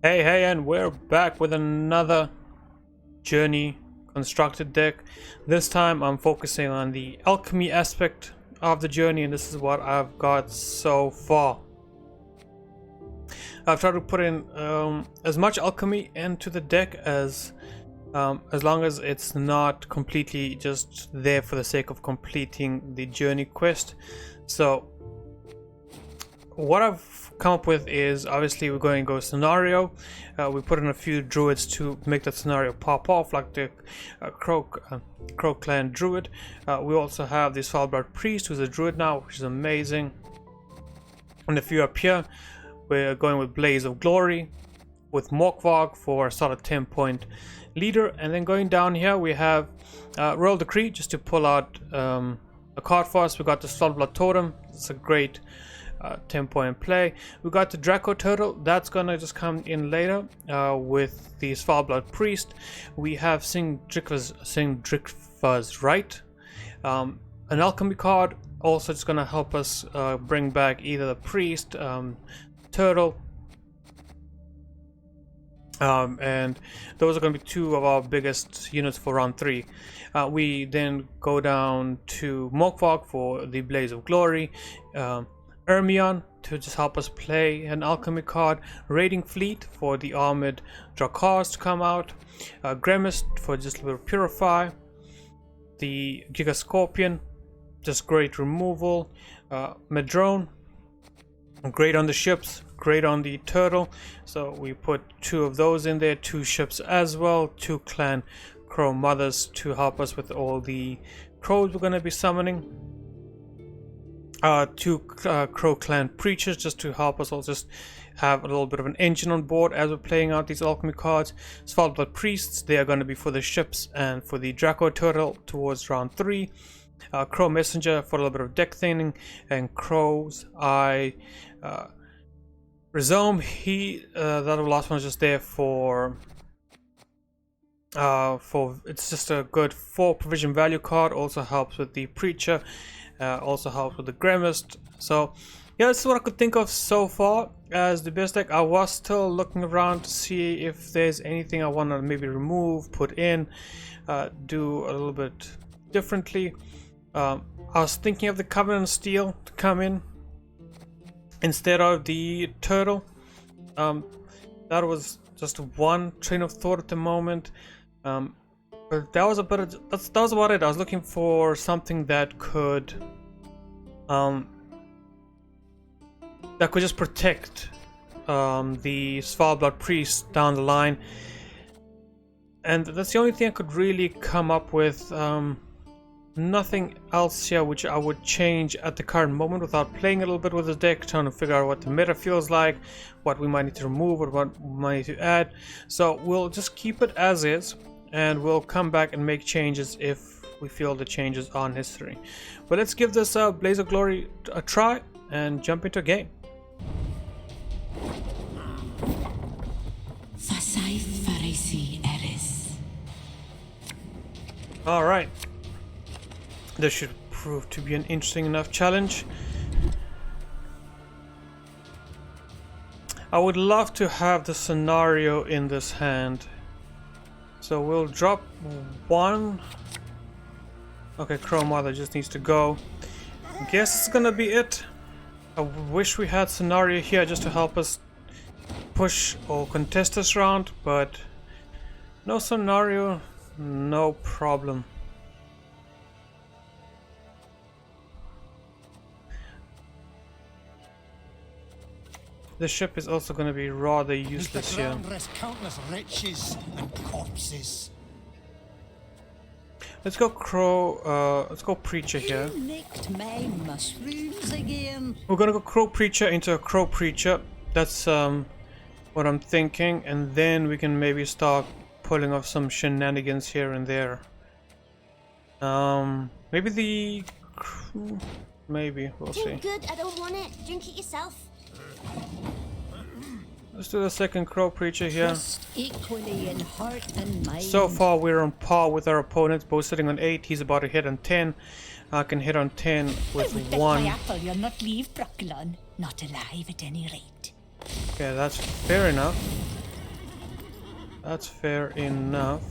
Hey, and we're back with another journey constructed deck. This time I'm focusing on the alchemy aspect of the journey, and this is what I've got so far. I've tried to put in as much alchemy into the deck as long as it's not completely just there for the sake of completing the journey quest. So what I've come up with is, obviously we're going to go scenario. We put in a few druids to make that scenario pop off, like the Crow Clan Druid. We also have the Svalbard Priest, who's a druid now, which is amazing. And if you're up here, we're going with Blaze of Glory, with Morkvarg for a solid 10-point leader. And then going down here, we have Royal Decree, just to pull out a card for us. We got the Svalbard Totem. It's a great 10-point play. We got the Draco Turtle, that's gonna just come in later with the Svalbard Priest. We have Sing Drickva's Right, an alchemy card, also just gonna help us bring back either the Priest, Turtle, and those are going to be two of our biggest units for round 3. We then go down to Morkvarg for the Blaze of Glory, Ermion to just help us play an alchemy card, Raiding Fleet for the armored Drakars to come out, Gremist for just a little Purify, the Giga Scorpion, just great removal, Madrone, great on the ships, great on the turtle, so we put 2 of those in there, 2 ships as well, 2 clan crow mothers to help us with all the crows we're going to be summoning. 2 Crow Clan Preachers just to help us all just have a little bit of an engine on board as we're playing out these alchemy cards. Svalbard Priests, they are going to be for the ships and for the Draco Turtle towards round 3. Crow Messenger for a little bit of deck thinning, and Crow's Eye Rhizome, that last one is just there for it's just a good 4 provision value card. Also helps with the Preacher, also helps with the Gremist. So yeah, this is what I could think of so far as the best deck. I was still looking around to see if there's anything I want to maybe remove, put in, do a little bit differently. I was thinking of the Covenant Steel to come in instead of the Turtle. That was just one train of thought at the moment. But that was about it. I was looking for something that could just protect the Svalbard Priest down the line, and that's the only thing I could really come up with. Nothing else here which I would change at the current moment without playing a little bit with the deck, trying to figure out what the meta feels like, what we might need to remove, or what we might need to add. So we'll just keep it as is, and we'll come back and make changes if we feel the changes are necessary. But let's give this Blaze of Glory a try and jump into a game. Alright. This should prove to be an interesting enough challenge. I would love to have the scenario in this hand. So we'll drop 1. Okay, Crow Mother just needs to go. Guess it's gonna be it. I wish we had scenario here just to help us push or contest this round, but no scenario, no problem. The ship is also going to be rather useless here. Countless riches and corpses. Let's go Crow. Let's go Preacher here. My mushrooms again. We're gonna go Crow Preacher into a Crow Preacher. That's what I'm thinking, and then we can maybe start pulling off some shenanigans here and there. Maybe the maybe we'll see. Too good, I don't want it. Drink it yourself. Let's do the second Crow Preacher here. Equally in heart and mind. So far we're on par with our opponents, both sitting on 8. He's about to hit on 10. I can hit on 10 with 1. My apple, you'll not leave Brooklyn. Not alive at any rate. Okay, that's fair enough. That's fair enough.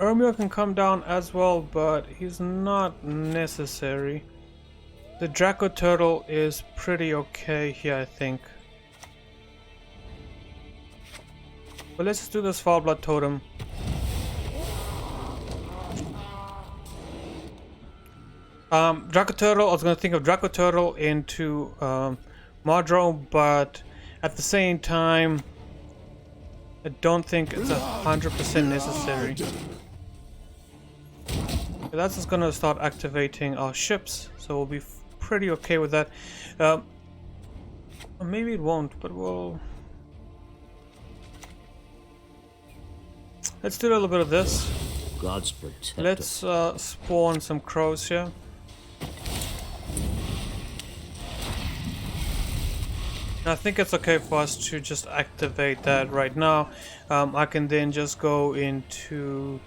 Ermio can come down as well, but he's not necessary. The Draco Turtle is pretty okay here, I think. But let's just do this Foul Blood Totem. Draco Turtle, I was going to think of Draco Turtle into Mardrome, but at the same time, I don't think it's 100% necessary. That's just going to start activating our ships, so we'll be pretty okay with that. Maybe it won't, but we'll... Let's do a little bit of this. God's protector. Let's spawn some crows here. I think it's okay for us to just activate that right now. I can then just go into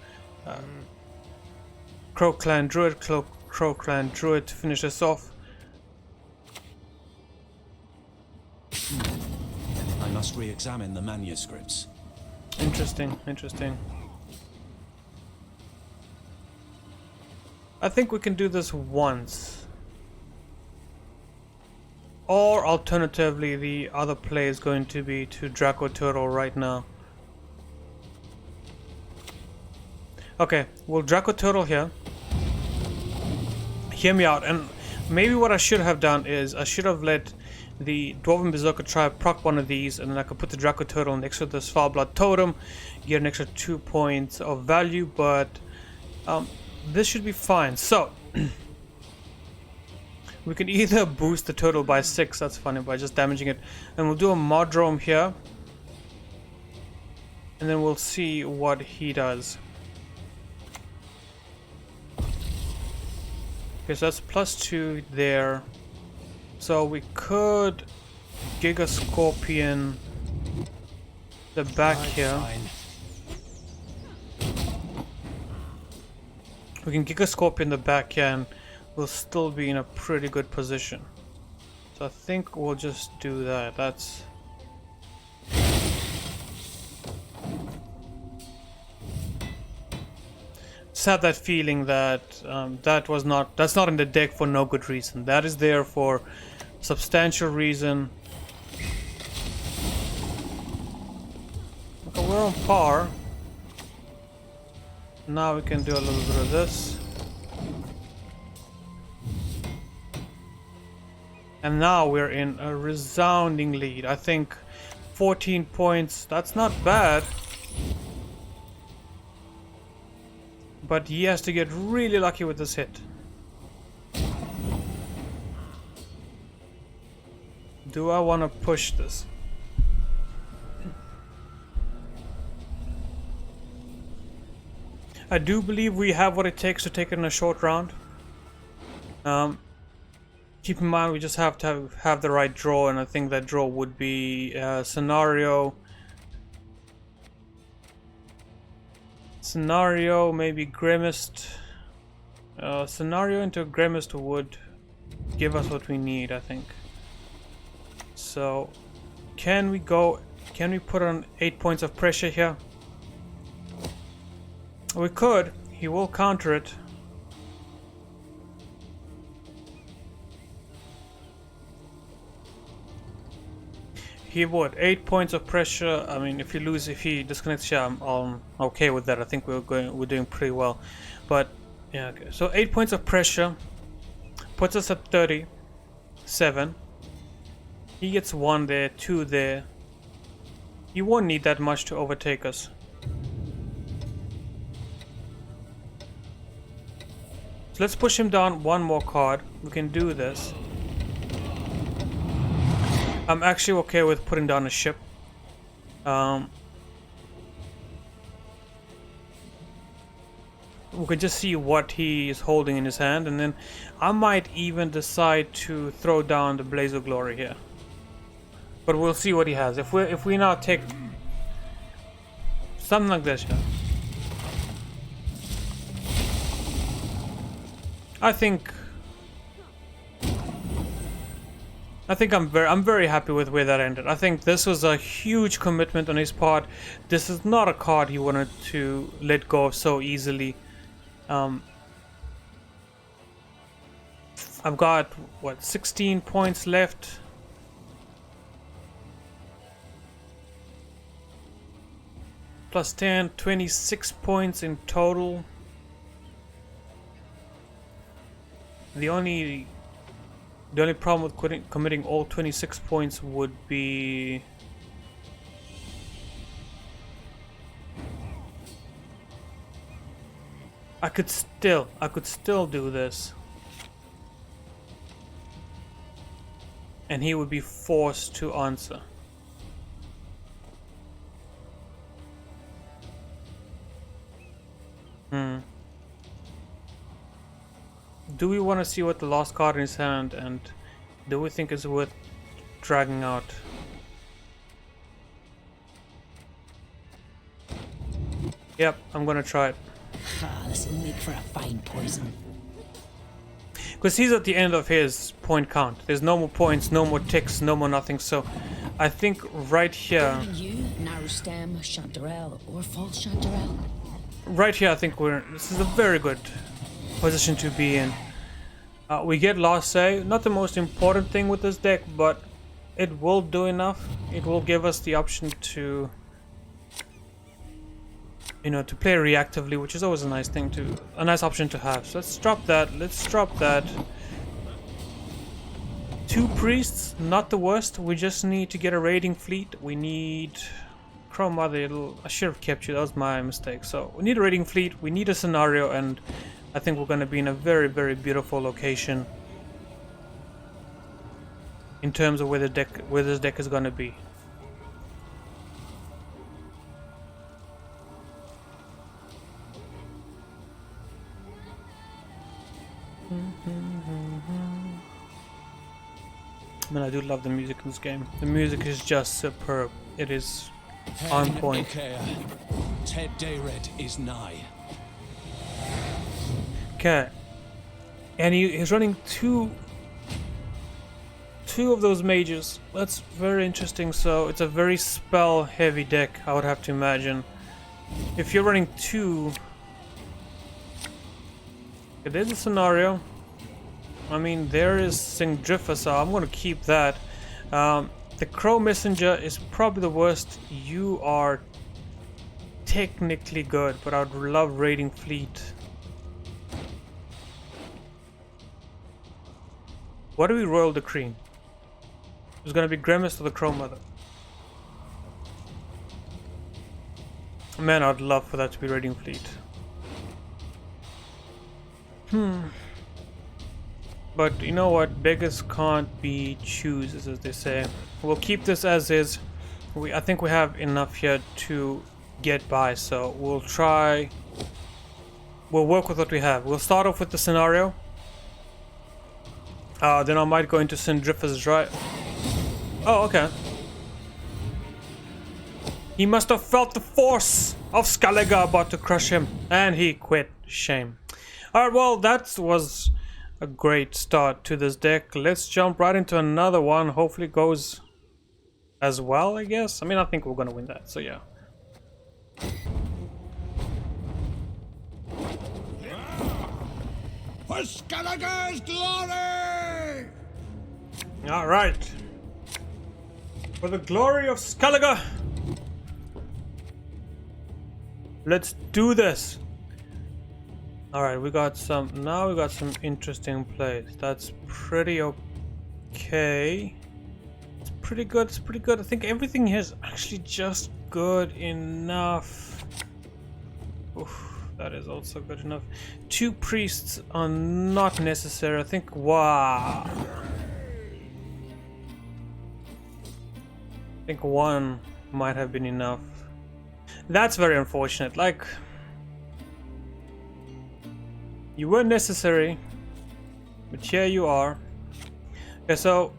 Crow Clan Druid, Crow Clan Druid to finish this off. I must re-examine the manuscripts. Interesting, interesting. I think we can do this once. Or alternatively, the other play is going to be to Draco Turtle right now. Okay, we'll Draco Turtle here. Hear me out, and maybe what I should have done is I should have let the Dwarven Berserker tribe proc one of these, and then I could put the Draco Turtle next to this Foul Blood Totem, get an extra 2 points of value, but this should be fine. So we can either boost the turtle by 6, that's funny, by just damaging it, and we'll do a Mardrome here, and then we'll see what he does. Okay, so that's +2 there. So we could Giga Scorpion the back here. We can Giga Scorpion the back here and we'll still be in a pretty good position. So I think we'll just do that. That's... Just have that feeling that that's not in the deck for no good reason. That is there for substantial reason. Okay, we're on par. Now we can do a little bit of this. And now we're in a resounding lead. I think 14 points, that's not bad. But he has to get really lucky with this hit. Do I want to push this? I do believe we have what it takes to take it in a short round. Keep in mind we just have to have the right draw, and I think that draw would be Scenario, maybe Grimaced. Scenario into Grimaced would give us what we need, I think. So, can we put on 8 points of pressure here? We could. He will counter it. He would. 8 points of pressure. I mean, if he disconnects here, I'm okay with that. I think we're doing pretty well. But yeah, okay. So 8 points of pressure puts us at 37. He gets 1 there, 2 there. He won't need that much to overtake us. So let's push him down 1 more card. We can do this. I'm actually okay with putting down a ship. We can just see what he is holding in his hand, and then I might even decide to throw down the Blaze of Glory here. But we'll see what he has. If we now take something like this, yeah. I think I think I'm very happy with where that ended. I think this was a huge commitment on his part. This is not a card he wanted to let go of so easily. I've got what, 16 points left. Plus 10, 26 points in total. The only problem with committing all 26 points would be I could still do this. And he would be forced to answer. Do we want to see what the last card in his hand, and do we think it's worth dragging out? Yep, I'm gonna try it. Ah, this will make for a fine poison. Because he's at the end of his point count. There's no more points, no more ticks, no more nothing. So I think right here... You, narrow stem, chanterelle, or false chanterelle? Right here, I think this is a very good position to be in. We get last say, not the most important thing with this deck, but it will do enough. It will give us the option to, you know, to play reactively, which is always a nice option to have. So let's drop that. Let's drop that. 2 priests, not the worst. We just need to get a raiding fleet. We need Crow Mother. I should have kept you. That was my mistake. So we need a raiding fleet. We need a scenario, and I think we're going to be in a very, very beautiful location in terms of where this deck is going to be. Man, I do love the music in this game. The music is just superb. It is on point. Ted Dayred is nigh. Okay, and he's running two of those mages. That's very interesting. So it's a very spell heavy deck, I would have to imagine. If you're running 2, okay, there's a scenario. I mean, there is Singdrifa, so I'm going to keep that. The Crow Messenger is probably the worst. You are technically good, but I would love raiding fleet. What do we royal decree? It's gonna be Grimace or the Crow Mother. Man, I'd love for that to be raiding fleet. But you know what? Beggars can't be choosers, as they say. We'll keep this as is. I think we have enough here to get by, so we'll try. We'll work with what we have. We'll start off with the scenario. Then I might go into Sindrifa's Drive. Oh, okay. He must have felt the force of Skelliga about to crush him, and he quit. Shame. Alright, well, that was a great start to this deck. Let's jump right into another one. Hopefully it goes as well, I guess. I mean, I think we're gonna win that, so yeah. For Skelliga's glory! Alright. For the glory of Skelliga! Let's do this! Alright, we got some interesting plays. That's pretty okay. It's pretty good, it's pretty good. I think everything here is actually just good enough. Oof. That is also good enough. 2 priests are not necessary. I think, wow. I think 1 might have been enough. That's very unfortunate. Like, you weren't necessary, but here you are. Okay, so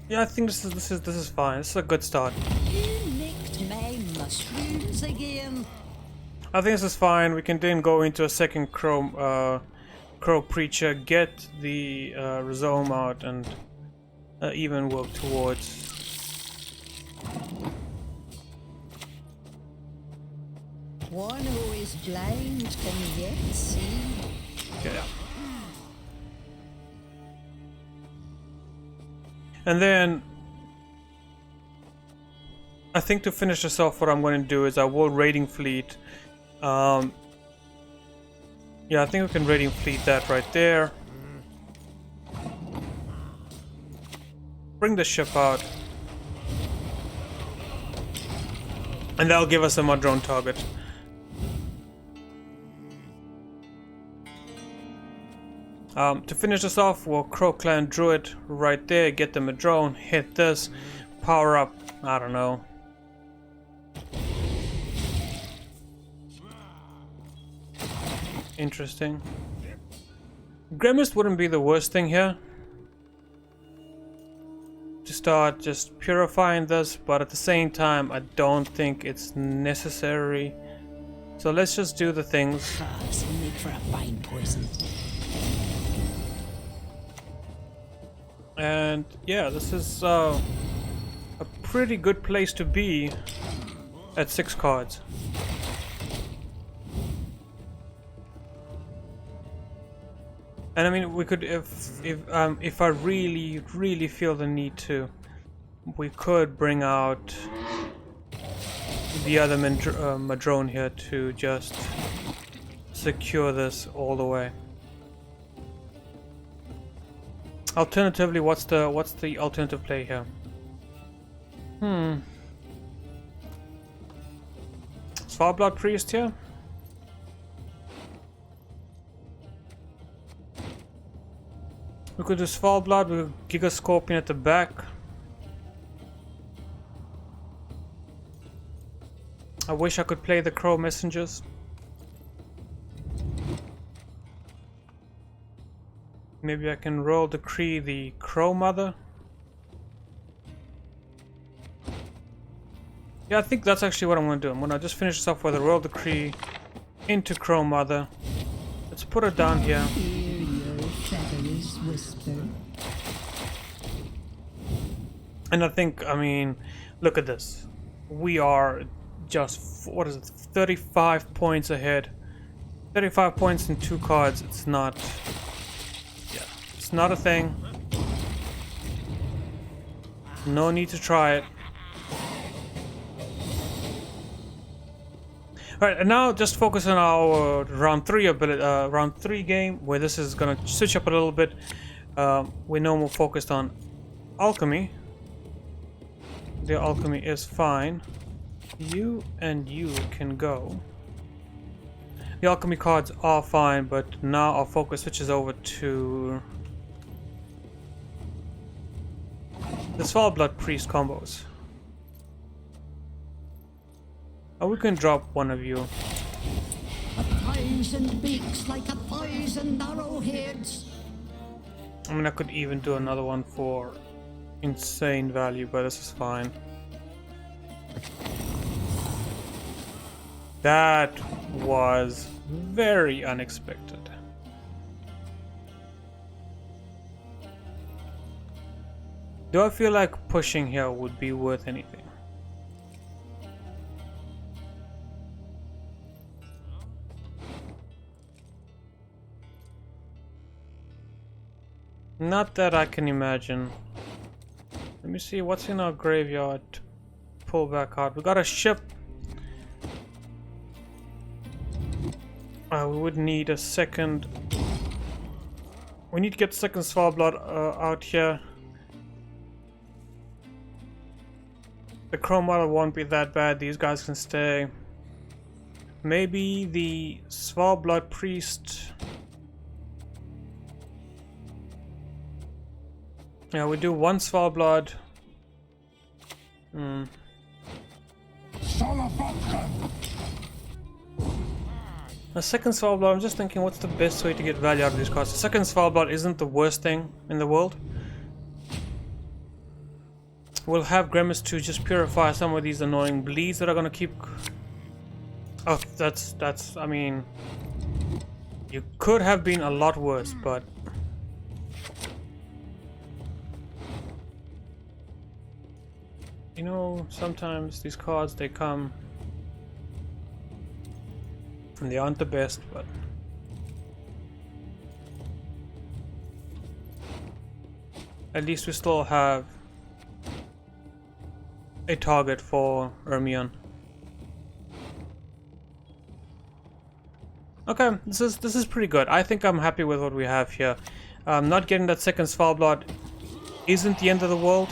yeah, I think this is fine. This is a good start. You nicked my mushrooms again. I think this is fine. We can then go into a second Crow Preacher, get the Rhizome out, and even work towards. One who is blind can yet see. Yeah. And then I think to finish this off, what I'm going to do is I will raiding fleet. Yeah, I think we can raiding fleet that right there. Bring the ship out. And that'll give us a mud drone target. To finish this off, we'll Crow Clan Druid right there, get them a drone, hit this, power up, I don't know. Interesting. Grimmest wouldn't be the worst thing here. To start just purifying this, but at the same time, I don't think it's necessary. So let's just do the things. This will make for a fine poison. And yeah, this is a pretty good place to be at 6 cards. And I mean, we could, if I really feel the need to, we could bring out the other Madrone here to just secure this all the way. Alternatively, what's the alternative play here? Svarblood Priest here? We could do Svarblood with Giga Scorpion at the back. I wish I could play the Crow Messengers. Maybe I can roll decree the Crow Mother. Yeah, I think that's actually what I'm going to do. I'm going to just finish this off with a roll decree into Crow Mother. Let's put her down here. Hear your feathers whisper. And I think, I mean, look at this. We are just, what is it, 35 points ahead. 35 points in 2 cards. It's not... It's not a thing. No need to try it. Alright, and now just focus on our round 3 game, where this is gonna switch up a little bit. We're no more focused on alchemy. The alchemy is fine. You and you can go. The alchemy cards are fine, but now our focus switches over to the Svarblood Priest combos. Oh, we can drop one of you. 1,000 beaks like 1,000 arrowheads. I mean, I could even do another one for insane value, but this is fine. That was very unexpected. Do I feel like pushing here would be worth anything? Not that I can imagine. Let me see what's in our graveyard to pull back out. We got a ship. We would need a second. We need to get second Svarblood out here. The Crow Mother won't be that bad. These guys can stay. Maybe the Svarblood Priest. Yeah, we do one Svarblood. A second Svarblood, I'm just thinking what's the best way to get value out of these cards. The second Svarblood isn't the worst thing in the world. We'll have Grimace to just purify some of these annoying bleeds that are gonna keep... Oh, that's, I mean... You could have been a lot worse, but... you know, sometimes these cards, they come and they aren't the best, but at least we still have a target for Ermion. Okay, this is pretty good. I think I'm happy with what we have here. Not getting that second Svalbard isn't the end of the world.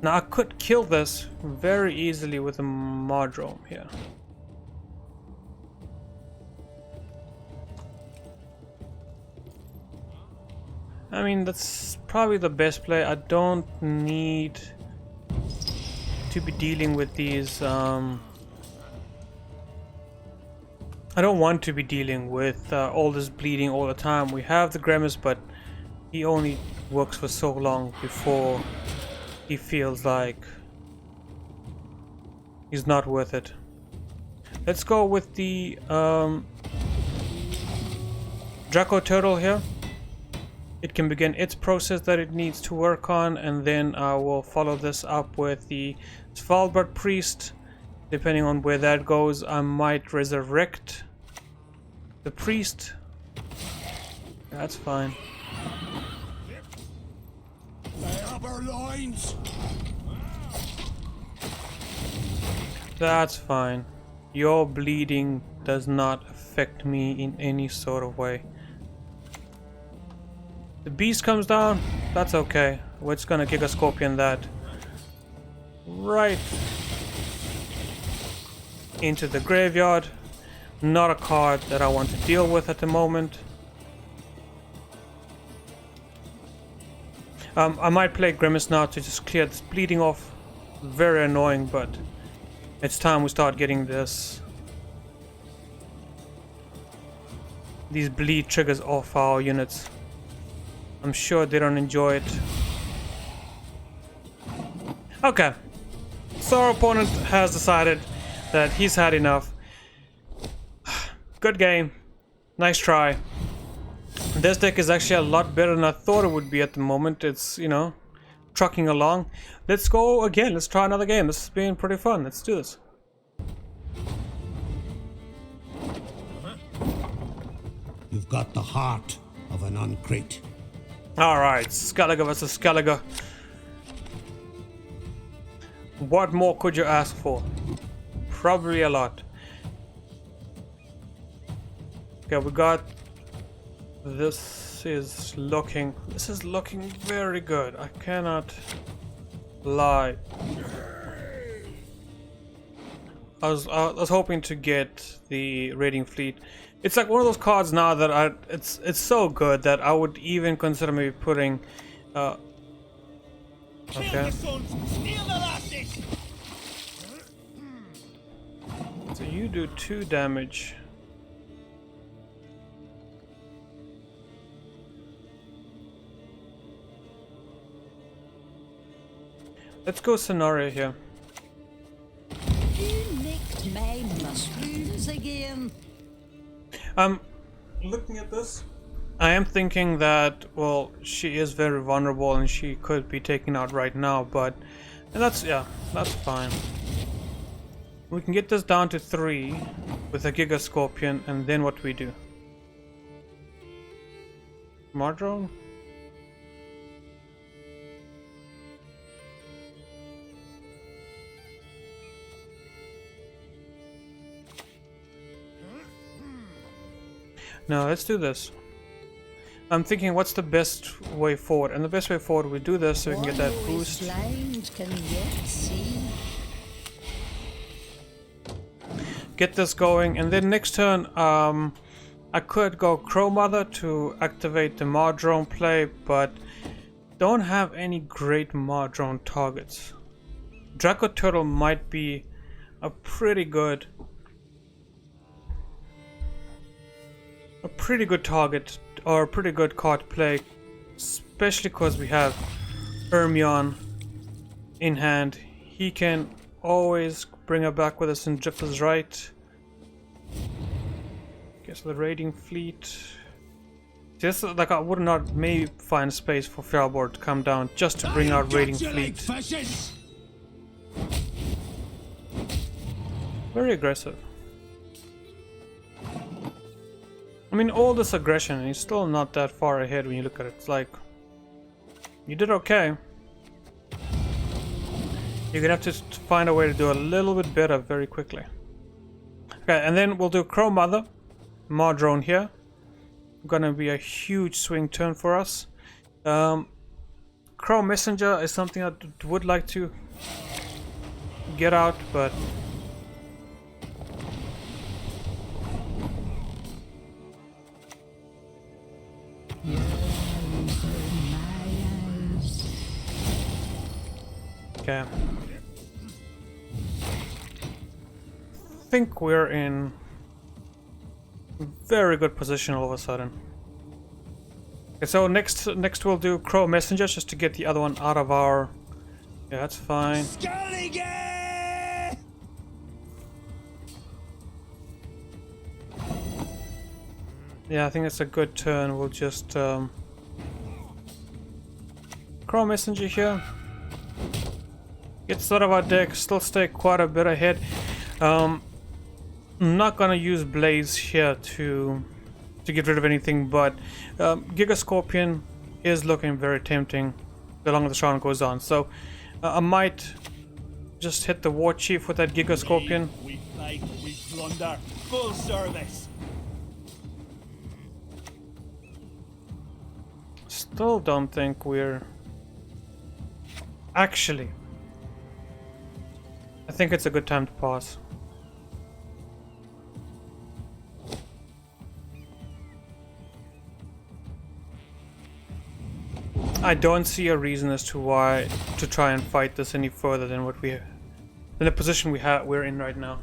Now I could kill this very easily with a Mardrome here. I mean, that's probably the best play. I don't need to be dealing with these I don't want to be dealing with all this bleeding all the time. We have the Grimace, but he only works for so long before he feels like he's not worth it. Let's go with the Draco Turtle here. It can begin its process that it needs to work on, and then I will follow this up with the Svalbard Priest. Depending on where that goes, I might resurrect the priest. That's fine. That's fine. Your bleeding does not affect me in any sort of way. The beast comes down. That's okay. We're just gonna kick a Scorpion that right into the graveyard. Not a card that I want to deal with at the moment. I might play Grimace now to just clear this bleeding off. Very annoying, but it's time we start getting these bleed triggers off our units. I'm sure they don't enjoy it. Okay, so our opponent has decided that he's had enough. Good game. Nice try. This deck is actually a lot better than I thought it would be at the moment. It's, you know, trucking along. Let's go again. Let's try another game. This has been pretty fun. Let's do this. You've got the heart of an uncrate. Alright, Skelliga versus Skelliga. What more could you ask for? Probably a lot. Okay, we got... This is looking very good. I cannot lie. I was hoping to get the raiding fleet. It's like one of those cards now that it's so good that I would even consider maybe putting okay. So you do 2 damage. Let's go scenario here. You nicked my mushrooms again. Looking at this, I am thinking that, well, she is very vulnerable and she could be taken out right now, but that's fine. We can get this down to 3 with a Giga Scorpion, and then what we do? Mardrone? No, let's do this. I'm thinking what's the best way forward, and the best way forward we do this so we can get that boost. Get this going, and then next turn I could go Crow Mother to activate the Mardrone play, but don't have any great Mardrone targets. Draco Turtle might be a pretty good target, or a pretty good card to play, especially because we have Ermion in hand. He can always bring her back with us in just as right. Okay, so the raiding fleet Just like I would not maybe find space for Fjallboard to come down just to bring out raiding fleet. Fishes. Very aggressive. I mean, all this aggression, and he's still not that far ahead when you look at it. It's like, you did okay. You're gonna have to find a way to do a little bit better very quickly. Okay, and then we'll do Crow Mother, Mar Drone here. Gonna be a huge swing turn for us. Crow Messenger is something I would like to get out, but okay. I think we're in very good position all of a sudden. Okay, so next we'll do Crow Messenger just to get the other one out of our. Yeah, that's fine. Skelliga! Yeah, I think it's a good turn. We'll just Crow Messenger here. Get sort of our deck, still stay quite a bit ahead. I'm not gonna use Blaze here to get rid of anything, but Giga Scorpion is looking very tempting the longer the round goes on. So I might just hit the War Chief with that Giga Scorpion. We fight, we plunder, full service. Still don't think we're... Actually, I think it's a good time to pause. I don't see a reason as to why to try and fight this any further than what than the position we're in right now.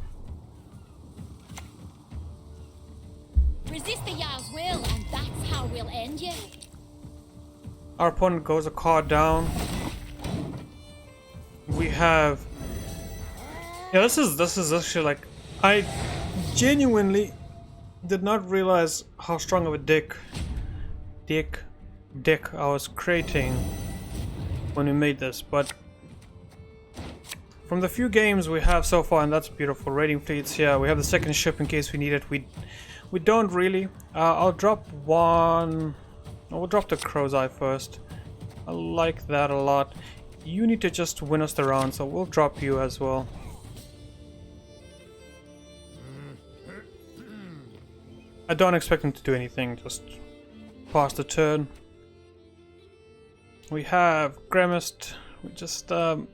Resist the Jarl's will, and that's how we'll end you. Our opponent goes a card down. We have... Yeah, this is actually like... I genuinely did not realize how strong of a deck I was creating when we made this, but from the few games we have so far, and that's beautiful, raiding fleets here, we have the second ship in case we need it. We don't really. I'll drop one. We'll drop the Crow's Eye first. I like that a lot. You need to just win us the round, so we'll drop you as well. I don't expect him to do anything, just pass the turn. We have Gremist. We just so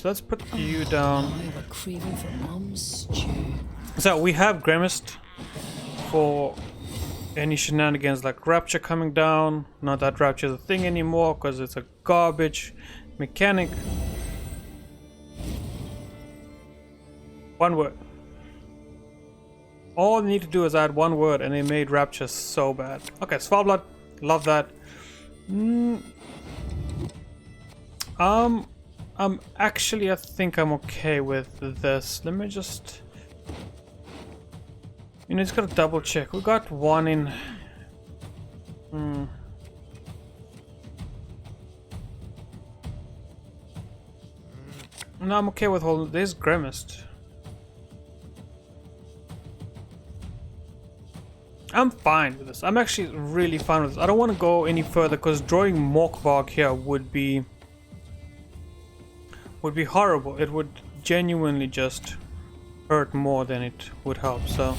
let's put you down. I were craving for mum's stew. So we have Gremist for any shenanigans like Rapture coming down. Not that Rapture is a thing anymore because it's a garbage mechanic. One word. All they need to do is add one word and they made Rapture so bad. Okay, Svalbard, love that. Actually I think I'm okay with this. Let me just... You know, just gotta double check. We got one in... No, I'm okay with holding... There's Gremist. I'm fine with this. I'm actually really fine with this. I don't want to go any further because drawing Morkvarg here would be horrible. It would genuinely just hurt more than it would help. So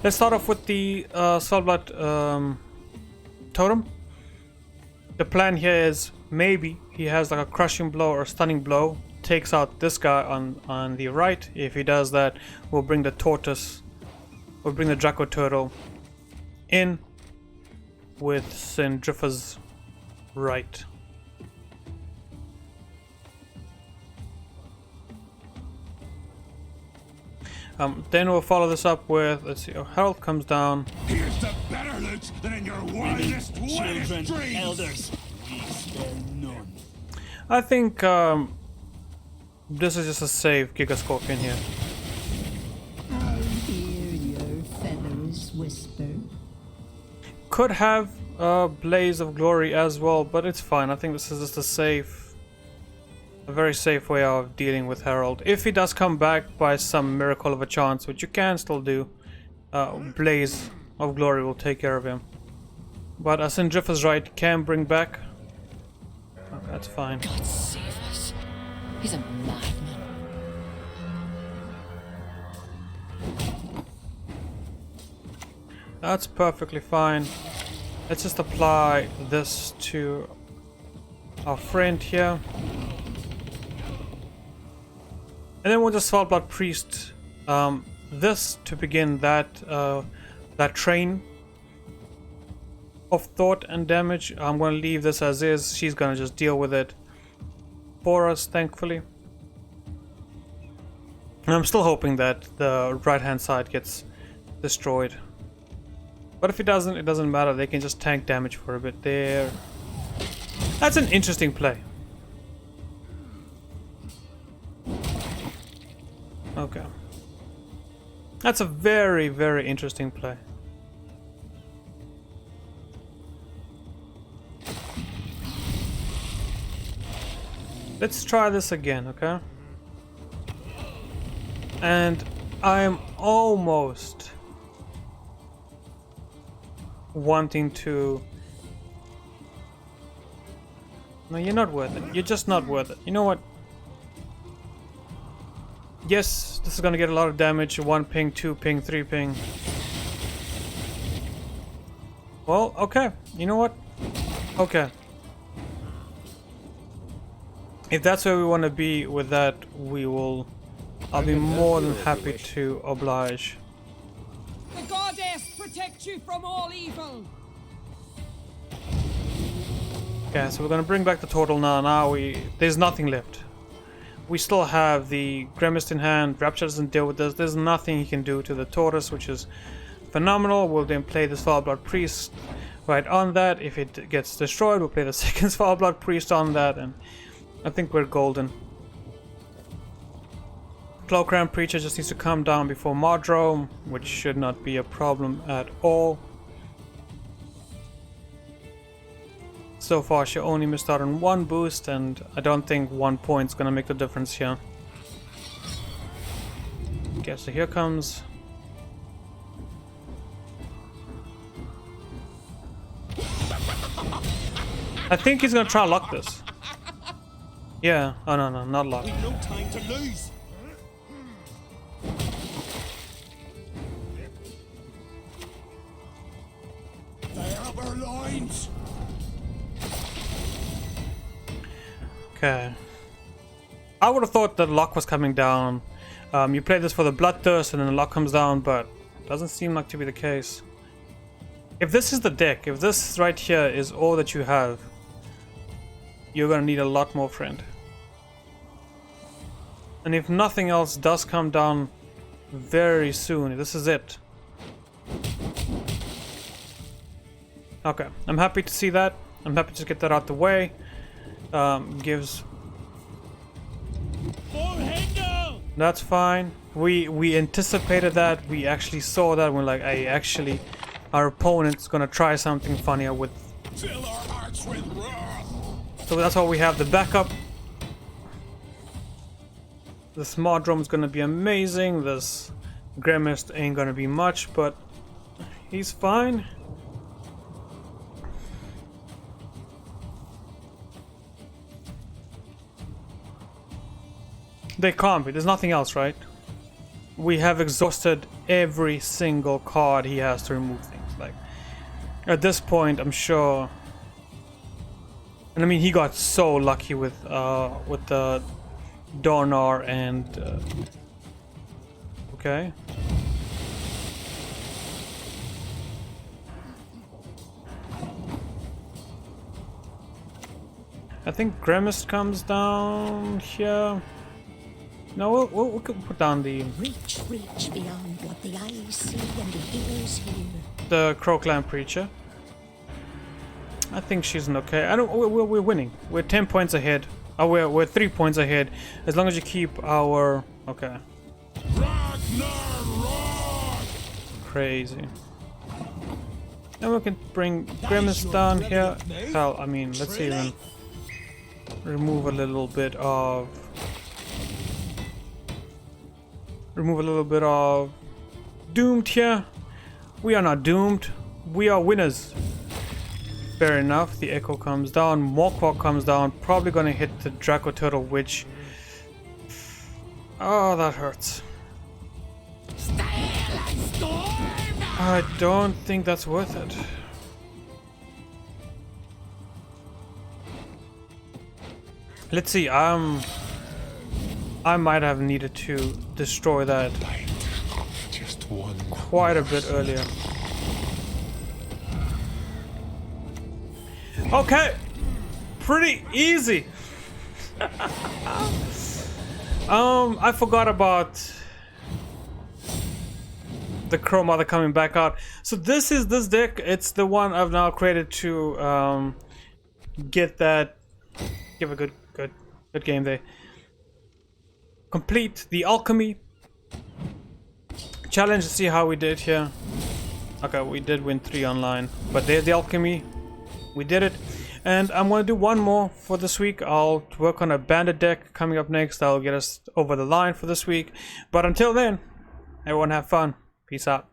let's start off with the Svalbard totem. The plan here is maybe he has like a crushing blow or a stunning blow, takes out this guy on the right. If he does that, we'll bring the tortoise. We'll bring the Draco Turtle in with Sindrifa's right. Then we'll follow this up with, let's see, Harold comes down. Here's the better loot than in your wildest, Children, dreams. elders, we spare none. I think This is just a save Giga Scorpion here. I hear your fellows whisper. Could have a Blaze of Glory as well, but it's fine. I think this is just a very safe way of dealing with Herald. If he does come back by some miracle of a chance, which you can still do, Blaze of Glory will take care of him. But Asindrif is right, can bring back. Okay, that's fine. God save us. He's a madman. That's perfectly fine. Let's just apply this to our friend here. And then we'll just Blood Priest this to begin that train of thought and damage. I'm going to leave this as is. She's going to just deal with it for us, thankfully. And I'm still hoping that the right hand side gets destroyed. But if it doesn't, it doesn't matter. They can just tank damage for a bit there. That's an interesting play. Okay. That's a very, very interesting play. Let's try this again, okay? And I am almost wanting to... No, you're not worth it. You're just not worth it. You know what? Yes, this is gonna get a lot of damage. 1 ping, 2 ping, 3 ping. Well, okay. You know what? Okay. If that's where we want to be with that, we will... I'll be more than happy to oblige. The goddess protect you from all evil. Okay, so we're gonna bring back the total now. There's nothing left. We still have the Grimmest in hand. Rapture doesn't deal with this. There's nothing he can do to the Tortoise, which is phenomenal. We'll then play this Blood Priest right on that. If it gets destroyed, we'll play the second Blood Priest on that, and I think we're golden. Cloakram Preacher just needs to come down before Mardrome, which should not be a problem at all. So far she only missed out on 1 boost, and I don't think 1 point's gonna make the difference here. Okay, so here comes... I think he's gonna try to lock this. Yeah, oh no, not lock. We've no time to lose. They have our lines. Okay. I would have thought that lock was coming down. You play this for the Bloodthirst and then the lock comes down, but it doesn't seem like to be the case. If this is the deck, if this right here is all that you have, you're gonna need a lot more, friend. And if nothing else does come down very soon, this is it. Okay, I'm happy to see that. I'm happy to get that out the way. Gives... That's fine. We anticipated that. We actually saw that. We're like, hey, actually, our opponent's gonna try something funnier with... Fill our hearts with wrath. So that's why we have the backup. This Mardrome is gonna be amazing. This Grimmest ain't gonna be much, but he's fine. They can't be. There's nothing else, right? We have exhausted every single card he has to remove things. Like, at this point, I'm sure. And I mean, he got so lucky with the Dornar and. Okay. I think Grimmest comes down here. No, we'll put down the... Reach beyond what the eyes see and the ears hear. The Crowclan Preacher. I think she's an okay. We're winning. We're 10 points ahead Oh, we're 3 points ahead. As long as you keep our... Okay. Crazy. And we can bring Grimace down here. Hell, I mean, let's even remove a little bit of... Doomed here. We are not doomed. We are winners. Fair enough. The Echo comes down. Morquak comes down. Probably gonna hit the Draco Turtle, which... Oh, that hurts. I don't think that's worth it. Let's see. I might have needed to destroy that quite a bit earlier. Okay, pretty easy. I forgot about the Crow Mother coming back out. So this is this deck. It's the one I've now created to get that. Give a good game there. Complete the Alchemy challenge to see how we did here. Okay, we did win 3 online, but there's the Alchemy. We did it, and I'm going to do one more for this week. I'll work on a bandit deck coming up next. That'll get us over the line for this week. But until then, everyone have fun. Peace out.